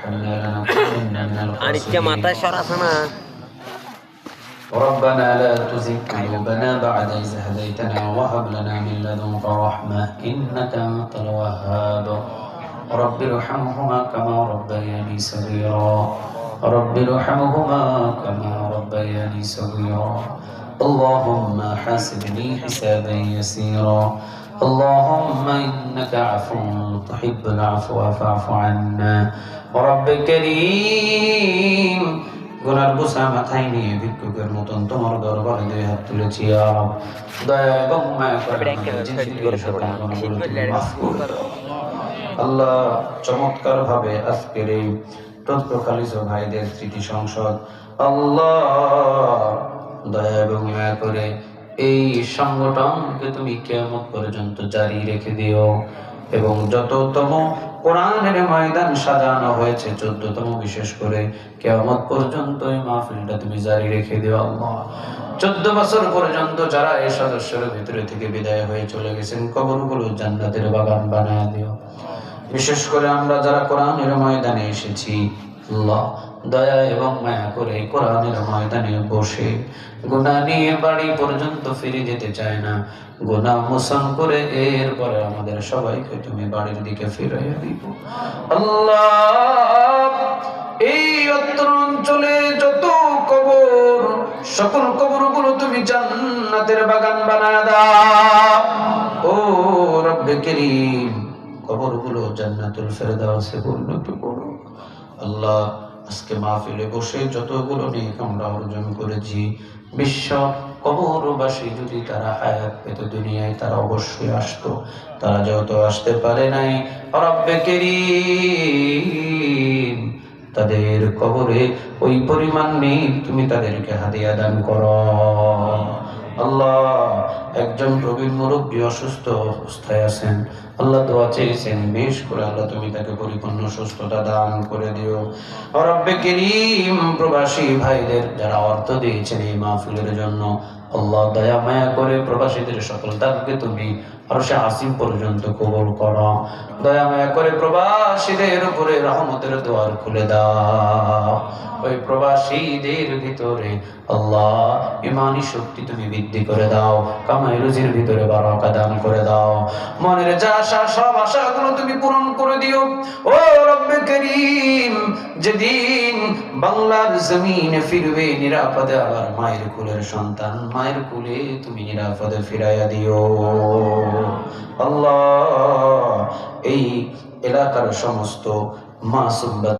إنا لنكون من আরেকটা الخاسرين মাথায় সর আছে না ربنا لا تزغ قلوبنا بعد إذ هديتنا وهب لنا من لدنك رحمة إنك أنت الوهاب رب ارحمهما كما ربياني صغيرا رب ارحمهما كما ربياني صغيرا اللهم حاسبني حسابا يسيرا اللهم إنك عفو تحب العفو فاعف عنا رب كريم গুনার বোঝা মাথায় নিয়ে ভিক্ষুকের মতন তোমার দরবারে দুই হাত তুলেছি দয়া এবং মায়া করে আল্লাহ চমৎকার ভাবে আজকের এই তৎপ্রকালিত ভাইদের স্মৃতি সংসদ আল্লাহ দয়া এবং মায়া করে এই সংগঠনকে তুমি কিয়ামত পর্যন্ত জারি রেখে দিও এবং যততম কোরআনের ময়দান সাজানো হয়েছে 14তম বিশেষ করে কিয়ামত পর্যন্ত এই মাহফিলটা তুমি জারি রেখে দিও আল্লাহ 14 বছর পর্যন্ত যারা এই সদস্যের ভিতরে থেকে বিদায় হয়ে চলে গেছেন কবরগুলো জান্নাতের বাগান বানায় দিও বিশেষ করে আমরা যারা কোরআনের ময়দানে এসেছি আল্লাহ দয়া এবং মায়া করে কোরআনের ময়দানে বসে গুনাহ নিয়ে বাড়ি পর্যন্ত ফিরে যেতে চায় না গুনাহ মোচন করে এরপরে আমাদের সবাইকে তুমি বাড়ির দিকে ফিরাইয়া দিব আল্লাহ এই অত্র অঞ্চলে যত কবর সকল কবরগুলো তুমি জান্নাতের বাগান বানায় দাও ও রব্বে করিম কবরগুলো জান্নাতুল ফেরদাউসে পরিণত করো আল্লাহ আজকে মাহফিলে বসে যতগুলো নেক আমরা অর্জন করেছি বিশ্ব কবরবাসী যদি তারা হায়াত পেত দুনিয়ায় তারা অবশ্যই আসতো তারা যেহেতু আসতে পারে নাই রব্বে কারীম তাদের কবরে ওই পরিমাণ নেই তুমি তাদেরকে হাদিয়া দান করো আল্লাহ একজন প্রবীণ মুরব্বী অসুস্থ অবস্থায় আছেন আল্লাহ দোয়া চেয়েছেন বেশ করে আল্লাহ তুমি তাকে পরিপূর্ণ সুস্থতা দান করে দিও রব্বে কারীম প্রবাসী ভাইদের যারা অর্থ দিয়েছেন এই মাহফিলের জন্য আল্লাহ দয়া মায়া করে প্রবাসীদের সকল দানকে তুমি আরশে আসিম পর্যন্ত কবুল করো দয়া মায়া করে প্রবাসীদের উপরে রহমতের দুয়ার খুলে দাও ওই প্রবাসীদের ভিতরে আল্লাহ ঈমানি শক্তি তুমি বৃদ্ধি করে দাও কামাই রুজির ভিতরে বারাকা দান করে দাও মনের যা আশা সব আশাগুলো তুমি পূরণ করে দিও ও রব্বে কারীম যেদিন বাংলার জমিনে ফিরবে নিরাপদে আবার মায়ের কুলের সন্তান মায়ের কুলে তুমি নিরাপদে ফিরাইয়া দিও আল্লাহ এই এলাকার সমস্ত মাসুম